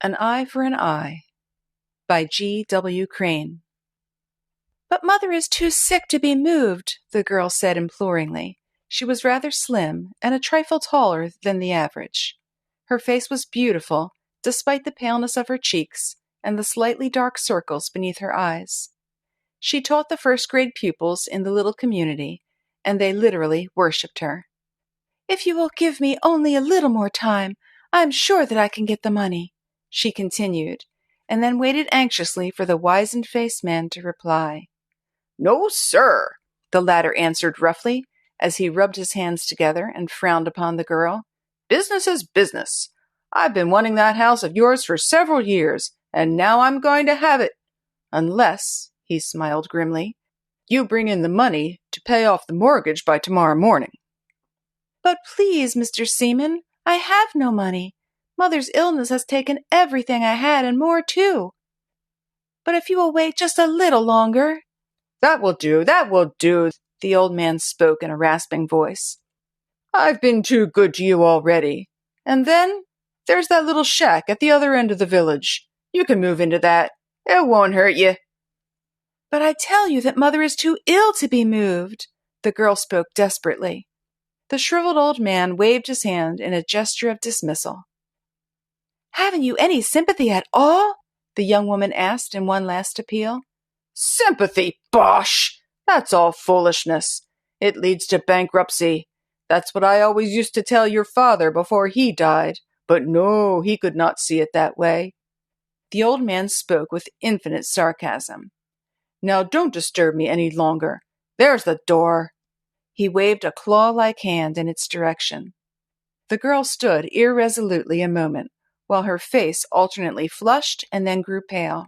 An Eye for an Eye by G. W. Crane. But Mother is too sick to be moved, the girl said imploringly. She was rather slim and a trifle taller than the average. Her face was beautiful, despite the paleness of her cheeks and the slightly dark circles beneath her eyes. She taught the first-grade pupils in the little community, and they literally worshipped her. "If you will give me only a little more time, I am sure that I can get the money," she continued, and then waited anxiously for the wizened-faced man to reply. "No, sir," the latter answered roughly, as he rubbed his hands together and frowned upon the girl. "Business is business. I've been wanting that house of yours for several years, and now I'm going to have it. Unless," he smiled grimly, "you bring in the money to pay off the mortgage by tomorrow morning." "But please, Mr. Seaman, I have no money. Mother's illness has taken everything I had and more, too. But if you will wait just a little longer—" That will do, the old man spoke in a rasping voice. "I've been too good to you already. And then, there's that little shack at the other end of the village. You can move into that. It won't hurt you." "But I tell you that Mother is too ill to be moved," the girl spoke desperately. The shriveled old man waved his hand in a gesture of dismissal. "Haven't you any sympathy at all?" the young woman asked in one last appeal. "Sympathy, bosh! That's all foolishness. It leads to bankruptcy. That's what I always used to tell your father before he died, but no, he could not see it that way." The old man spoke with infinite sarcasm. "Now don't disturb me any longer. There's the door." He waved a claw-like hand in its direction. The girl stood irresolutely a moment, while her face alternately flushed and then grew pale.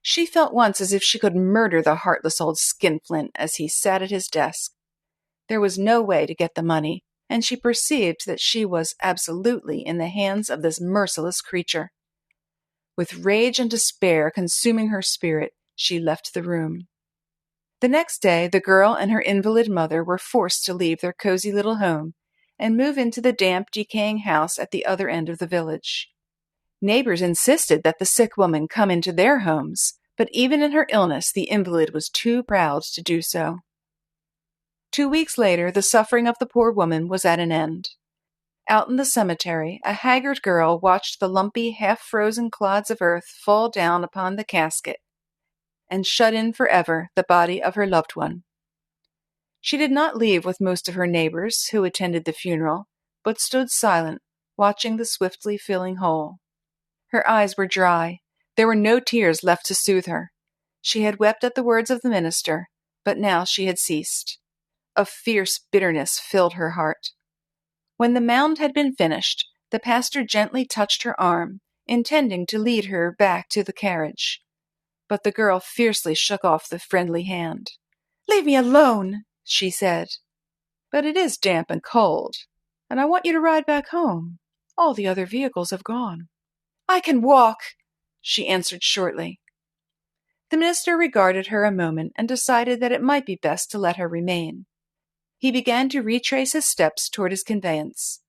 She felt once as if she could murder the heartless old skinflint as he sat at his desk. There was no way to get the money, and she perceived that she was absolutely in the hands of this merciless creature. With rage and despair consuming her spirit, she left the room. The next day, the girl and her invalid mother were forced to leave their cozy little home and move into the damp, decaying house at the other end of the village. Neighbors insisted that the sick woman come into their homes, but even in her illness, the invalid was too proud to do so. 2 weeks later, the suffering of the poor woman was at an end. Out in the cemetery, a haggard girl watched the lumpy, half-frozen clods of earth fall down upon the casket and shut in forever the body of her loved one. She did not leave with most of her neighbors who attended the funeral, but stood silent, watching the swiftly filling hole. Her eyes were dry. There were no tears left to soothe her. She had wept at the words of the minister, but now she had ceased. A fierce bitterness filled her heart. When the mound had been finished, the pastor gently touched her arm, intending to lead her back to the carriage. But the girl fiercely shook off the friendly hand. "Leave me alone," she said. "But it is damp and cold, and I want you to ride back home. All the other vehicles have gone." "I can walk," she answered shortly. The minister regarded her a moment and decided that it might be best to let her remain. He began to retrace his steps toward his conveyance.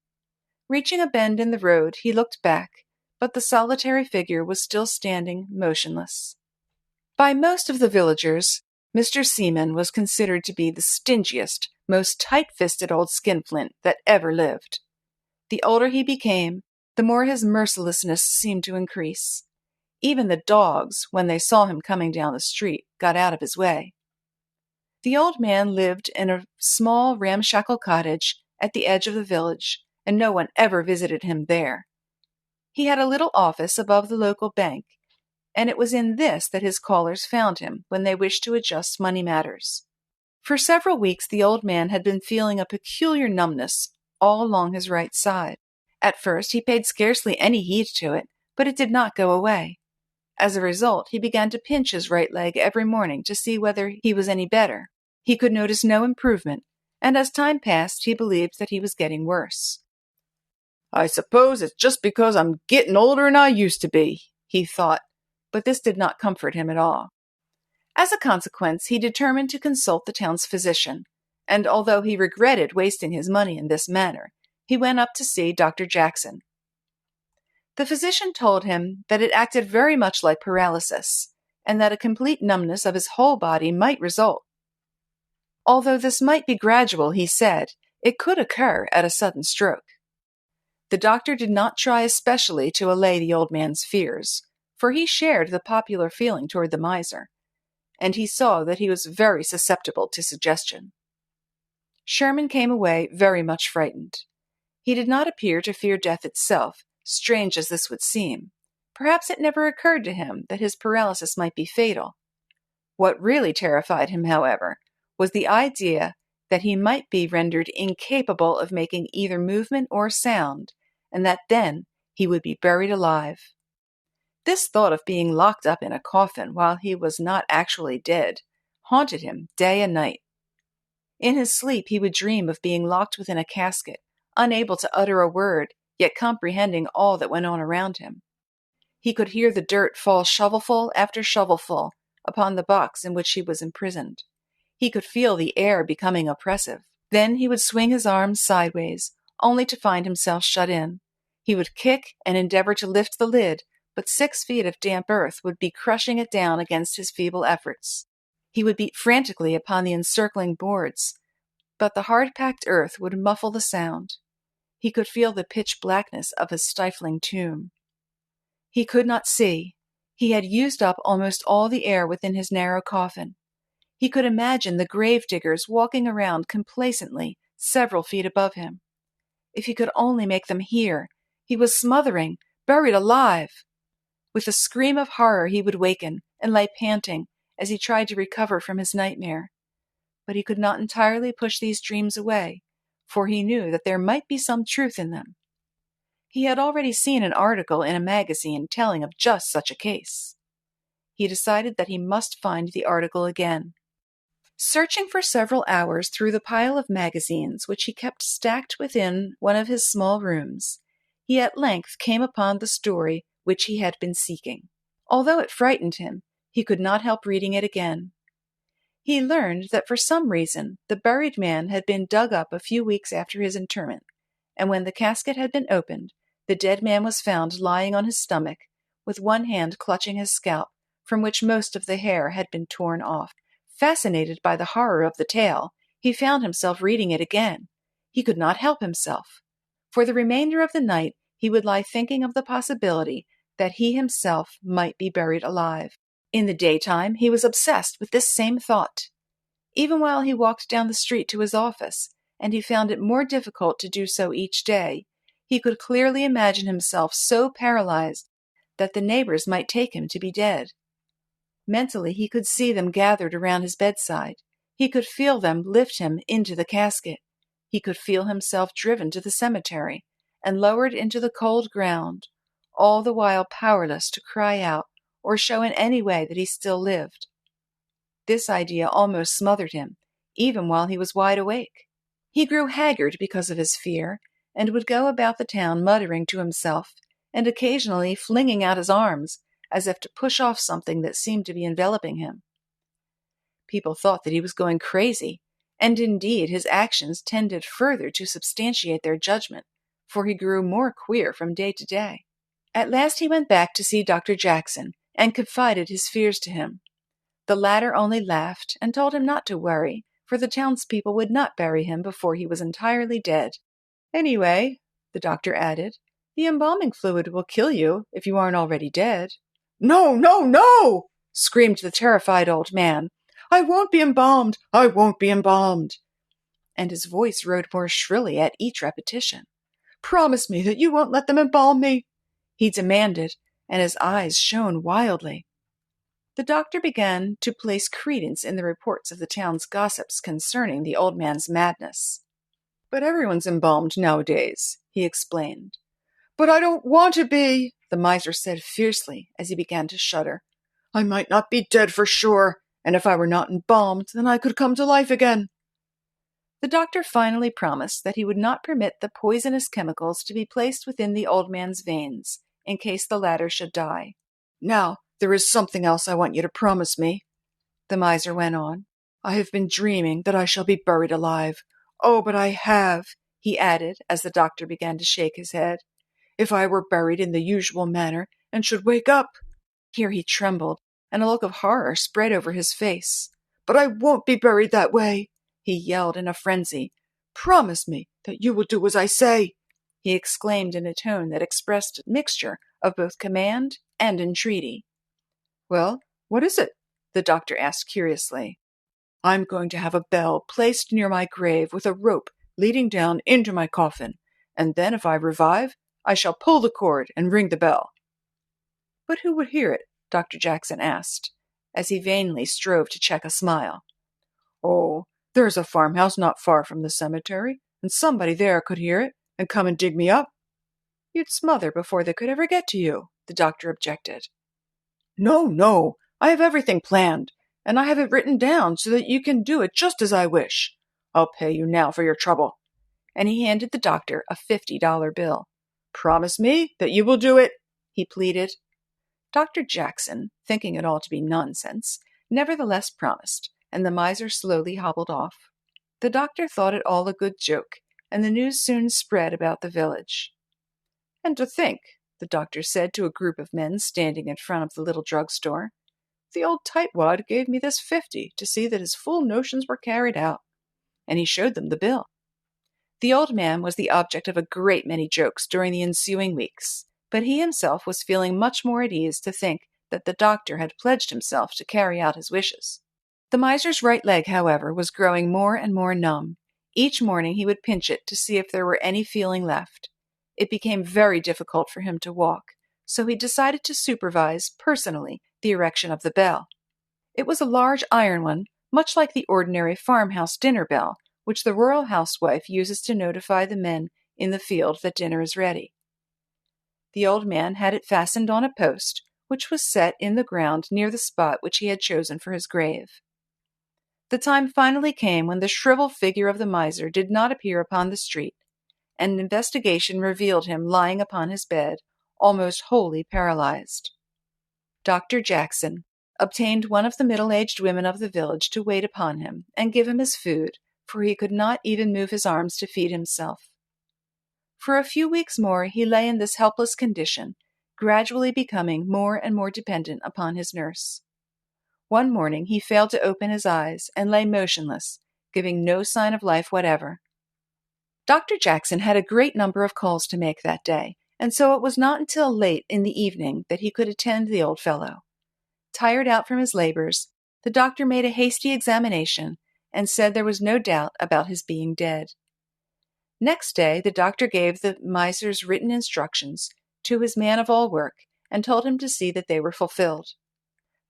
Reaching a bend in the road, he looked back, but the solitary figure was still standing motionless. By most of the villagers, Mr. Seaman was considered to be the stingiest, most tight-fisted old skinflint that ever lived. The older he became, the more his mercilessness seemed to increase. Even the dogs, when they saw him coming down the street, got out of his way. The old man lived in a small, ramshackle cottage at the edge of the village, and no one ever visited him there. He had a little office above the local bank, and it was in this that his callers found him when they wished to adjust money matters. For several weeks the old man had been feeling a peculiar numbness all along his right side. At first he paid scarcely any heed to it, but it did not go away. As a result, he began to pinch his right leg every morning to see whether he was any better. He could notice no improvement, and as time passed he believed that he was getting worse. "I suppose it's just because I'm getting older than I used to be," he thought, but this did not comfort him at all. As a consequence, he determined to consult the town's physician, and although he regretted wasting his money in this manner, he went up to see Dr. Jackson. The physician told him that it acted very much like paralysis, and that a complete numbness of his whole body might result. Although this might be gradual, he said, it could occur at a sudden stroke. The doctor did not try especially to allay the old man's fears, for he shared the popular feeling toward the miser, and he saw that he was very susceptible to suggestion. Sherman came away very much frightened. He did not appear to fear death itself, strange as this would seem. Perhaps it never occurred to him that his paralysis might be fatal. What really terrified him, however, was the idea that he might be rendered incapable of making either movement or sound, and that then he would be buried alive. This thought of being locked up in a coffin while he was not actually dead haunted him day and night. In his sleep he would dream of being locked within a casket, unable to utter a word, yet comprehending all that went on around him. He could hear the dirt fall shovelful after shovelful upon the box in which he was imprisoned. He could feel the air becoming oppressive. Then he would swing his arms sideways, only to find himself shut in. He would kick and endeavor to lift the lid, but 6 feet of damp earth would be crushing it down against his feeble efforts. He would beat frantically upon the encircling boards, but the hard-packed earth would muffle the sound. He could feel the pitch blackness of his stifling tomb. He could not see. He had used up almost all the air within his narrow coffin. He could imagine the grave diggers walking around complacently several feet above him. If he could only make them hear, he was smothering, buried alive. With a scream of horror he would waken and lie panting as he tried to recover from his nightmare. But he could not entirely push these dreams away, for he knew that there might be some truth in them. He had already seen an article in a magazine telling of just such a case. He decided that he must find the article again. Searching for several hours through the pile of magazines which he kept stacked within one of his small rooms, he at length came upon the story which he had been seeking. Although it frightened him, he could not help reading it again. He learned that for some reason the buried man had been dug up a few weeks after his interment, and when the casket had been opened, the dead man was found lying on his stomach, with one hand clutching his scalp, from which most of the hair had been torn off. Fascinated by the horror of the tale, he found himself reading it again. He could not help himself. For the remainder of the night he would lie thinking of the possibility that he himself might be buried alive. In the daytime he was obsessed with this same thought. Even while he walked down the street to his office, and he found it more difficult to do so each day, he could clearly imagine himself so paralyzed that the neighbors might take him to be dead. Mentally, he could see them gathered around his bedside. He could feel them lift him into the casket. He could feel himself driven to the cemetery and lowered into the cold ground, all the while powerless to cry out or show in any way that he still lived. This idea almost smothered him, even while he was wide awake. He grew haggard because of his fear, and would go about the town muttering to himself, and occasionally flinging out his arms, as if to push off something that seemed to be enveloping him. People thought that he was going crazy, and indeed his actions tended further to substantiate their judgment, for he grew more queer from day to day. At last he went back to see Dr. Jackson, and confided his fears to him. The latter only laughed, and told him not to worry, for the townspeople would not bury him before he was entirely dead. Anyway, the doctor added, the embalming fluid will kill you if you aren't already dead. No, no, no! Screamed the terrified old man. I won't be embalmed! I won't be embalmed! And his voice rose more shrilly at each repetition. Promise me that you won't let them embalm me, he demanded, and his eyes shone wildly. The doctor began to place credence in the reports of the town's gossips concerning the old man's madness. But everyone's embalmed nowadays, he explained. But I don't want to be, the miser said fiercely as he began to shudder. I might not be dead for sure, and if I were not embalmed, then I could come to life again. The doctor finally promised that he would not permit the poisonous chemicals to be placed within the old man's veins, in case the latter should die. Now, there is something else I want you to promise me, the miser went on. I have been dreaming that I shall be buried alive. Oh, but I have, he added, as the doctor began to shake his head. if I were buried in the usual manner and should wake up." Here he trembled, and a look of horror spread over his face. "But I won't be buried that way," he yelled in a frenzy. "Promise me that you will do as I say," he exclaimed in a tone that expressed a mixture of both command and entreaty. "Well, what is it?" the doctor asked curiously. "I'm going to have a bell placed near my grave with a rope leading down into my coffin, and then if I revive, I shall pull the cord and ring the bell." "But who would hear it?" Dr. Jackson asked, as he vainly strove to check a smile. "Oh, there's a farmhouse not far from the cemetery, and somebody there could hear it and come and dig me up." "You'd smother before they could ever get to you," the doctor objected. "No, no, I have everything planned, and I have it written down so that you can do it just as I wish. I'll pay you now for your trouble." And he handed the doctor a $50 bill. "Promise me that you will do it," he pleaded. Dr. Jackson, thinking it all to be nonsense, nevertheless promised, and the miser slowly hobbled off. The doctor thought it all a good joke, and the news soon spread about the village. "And to think," the doctor said to a group of men standing in front of the little drugstore, "the old tightwad gave me this 50 to see that his fool notions were carried out." And he showed them the bill. The old man was the object of a great many jokes during the ensuing weeks, but he himself was feeling much more at ease to think that the doctor had pledged himself to carry out his wishes. The miser's right leg, however, was growing more and more numb. Each morning he would pinch it to see if there were any feeling left. It became very difficult for him to walk, so he decided to supervise, personally, the erection of the bell. It was a large iron one, much like the ordinary farmhouse dinner bell, which the rural housewife uses to notify the men in the field that dinner is ready. The old man had it fastened on a post, which was set in the ground near the spot which he had chosen for his grave. The time finally came when the shriveled figure of the miser did not appear upon the street, and an investigation revealed him lying upon his bed, almost wholly paralyzed. Dr. Jackson obtained one of the middle-aged women of the village to wait upon him and give him his food, for he could not even move his arms to feed himself. For a few weeks more he lay in this helpless condition, gradually becoming more and more dependent upon his nurse. One morning he failed to open his eyes and lay motionless, giving no sign of life whatever. Dr. Jackson had a great number of calls to make that day, and so it was not until late in the evening that he could attend the old fellow. Tired out from his labors, the doctor made a hasty examination and said there was no doubt about his being dead. Next day, the doctor gave the miser's written instructions to his man-of-all-work and told him to see that they were fulfilled.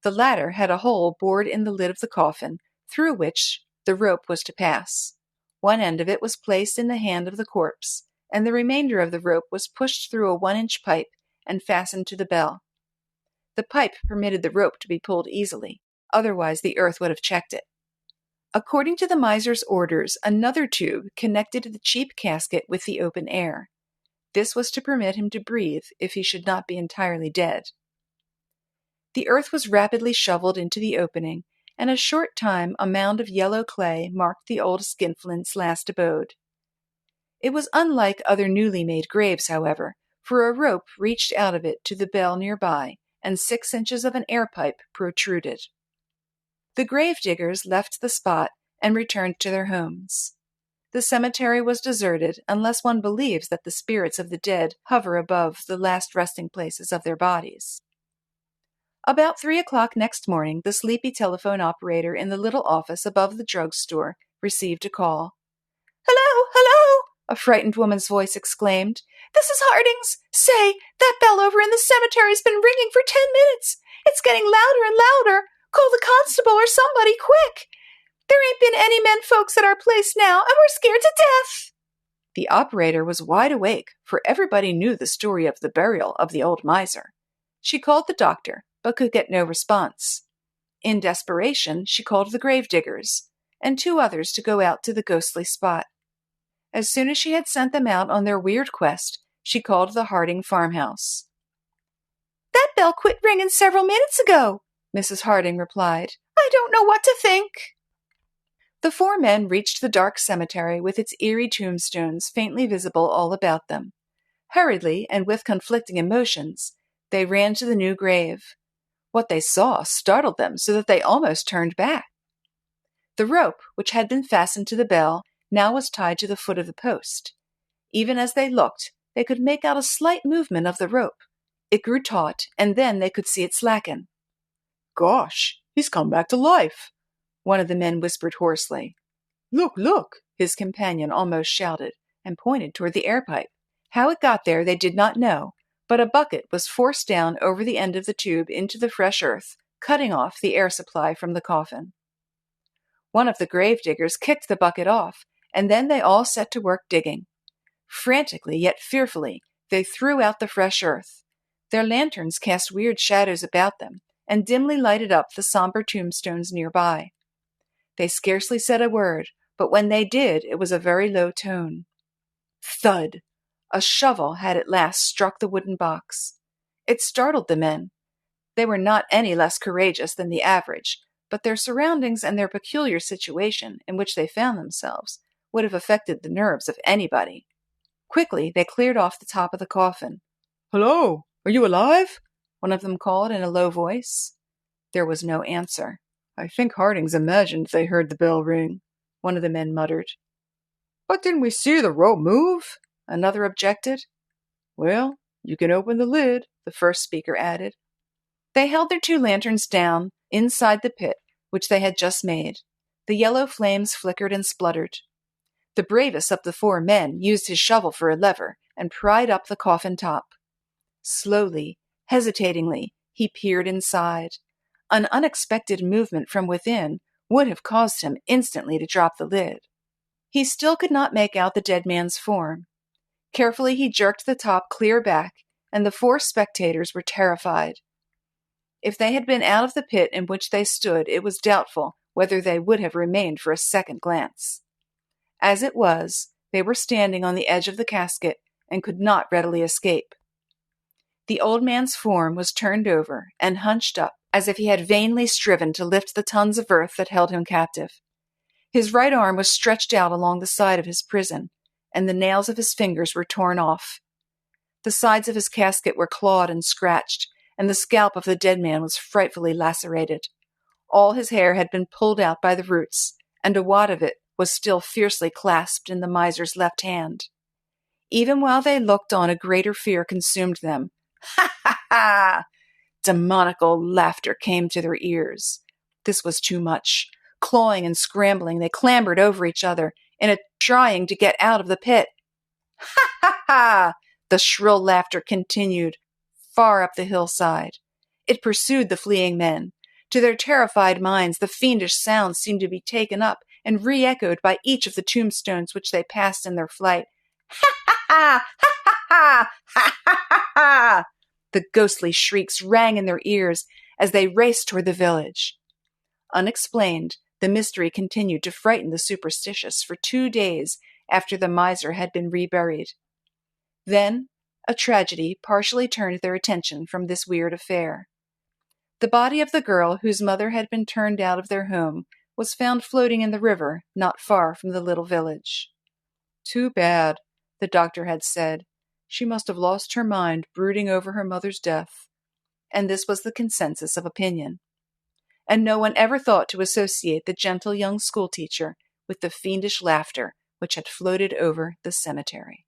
The latter had a hole bored in the lid of the coffin, through which the rope was to pass. One end of it was placed in the hand of the corpse, and the remainder of the rope was pushed through a 1-inch pipe and fastened to the bell. The pipe permitted the rope to be pulled easily, otherwise the earth would have checked it. According to the miser's orders, another tube connected the cheap casket with the open air. This was to permit him to breathe if he should not be entirely dead. The earth was rapidly shoveled into the opening, and in a short time a mound of yellow clay marked the old skinflint's last abode. It was unlike other newly made graves, however, for a rope reached out of it to the bell nearby, and 6 inches of an air pipe protruded. The grave diggers left the spot and returned to their homes. The cemetery was deserted unless one believes that the spirits of the dead hover above the last resting places of their bodies. About 3 o'clock next morning, the sleepy telephone operator in the little office above the drugstore received a call. "Hello, hello!" a frightened woman's voice exclaimed. "This is Harding's. Say, that bell over in the cemetery's been ringing for 10 minutes. It's getting louder and louder. Call the constable or somebody, quick! There ain't been any men folks at our place now, and we're scared to death." The operator was wide awake, for everybody knew the story of the burial of the old miser. She called the doctor, but could get no response. In desperation, she called the grave diggers, and 2 others to go out to the ghostly spot. As soon as she had sent them out on their weird quest, she called the Harding farmhouse. "That bell quit ringing several minutes ago," Mrs. Harding replied. "I don't know what to think." The 4 men reached the dark cemetery with its eerie tombstones faintly visible all about them. Hurriedly and with conflicting emotions, they ran to the new grave. What they saw startled them so that they almost turned back. The rope, which had been fastened to the bell, now was tied to the foot of the post. Even as they looked, they could make out a slight movement of the rope. It grew taut, and then they could see it slacken. "Gosh, he's come back to life," one of the men whispered hoarsely. "Look, look," his companion almost shouted, and pointed toward the air pipe. How it got there they did not know, but a bucket was forced down over the end of the tube into the fresh earth, cutting off the air supply from the coffin. One of the grave diggers kicked the bucket off, and then they all set to work digging. Frantically, yet fearfully, they threw out the fresh earth. Their lanterns cast weird shadows about them, and dimly lighted up the somber tombstones nearby. They scarcely said a word, but when they did, it was a very low tone. Thud! A shovel had at last struck the wooden box. It startled the men. They were not any less courageous than the average, but their surroundings and their peculiar situation in which they found themselves would have affected the nerves of anybody. Quickly, they cleared off the top of the coffin. "Hello! Are you alive?" one of them called in a low voice. There was no answer. "I think Hardings imagined they heard the bell ring," one of the men muttered. "But didn't we see the rope move?" another objected. "Well, you can open the lid," the first speaker added. They held their 2 lanterns down inside the pit, which they had just made. The yellow flames flickered and spluttered. The bravest of the 4 men used his shovel for a lever and pried up the coffin top. Slowly, hesitatingly, he peered inside. An unexpected movement from within would have caused him instantly to drop the lid. He still could not make out the dead man's form. Carefully he jerked the top clear back, and the 4 spectators were terrified. If they had been out of the pit in which they stood, it was doubtful whether they would have remained for a second glance. As it was, they were standing on the edge of the casket and could not readily escape. The old man's form was turned over and hunched up as if he had vainly striven to lift the tons of earth that held him captive. His right arm was stretched out along the side of his prison, and the nails of his fingers were torn off. The sides of his casket were clawed and scratched, and the scalp of the dead man was frightfully lacerated. All his hair had been pulled out by the roots, and a wad of it was still fiercely clasped in the miser's left hand. Even while they looked on, a greater fear consumed them. "Ha ha ha!" Demoniacal laughter came to their ears. This was too much. Clawing and scrambling, they clambered over each other in a trying to get out of the pit. "Ha ha ha!" The shrill laughter continued far up the hillside. It pursued the fleeing men. To their terrified minds, the fiendish sound seemed to be taken up and re-echoed by each of the tombstones which they passed in their flight. "Ha ha ha! Ha ha ha! Ha ha ha ha!" The ghostly shrieks rang in their ears as they raced toward the village. Unexplained, the mystery continued to frighten the superstitious for 2 days after the miser had been reburied. Then, a tragedy partially turned their attention from this weird affair. The body of the girl whose mother had been turned out of their home was found floating in the river not far from the little village. "Too bad," the doctor had said. "She must have lost her mind brooding over her mother's death." And this was the consensus of opinion. And no one ever thought to associate the gentle young schoolteacher with the fiendish laughter which had floated over the cemetery.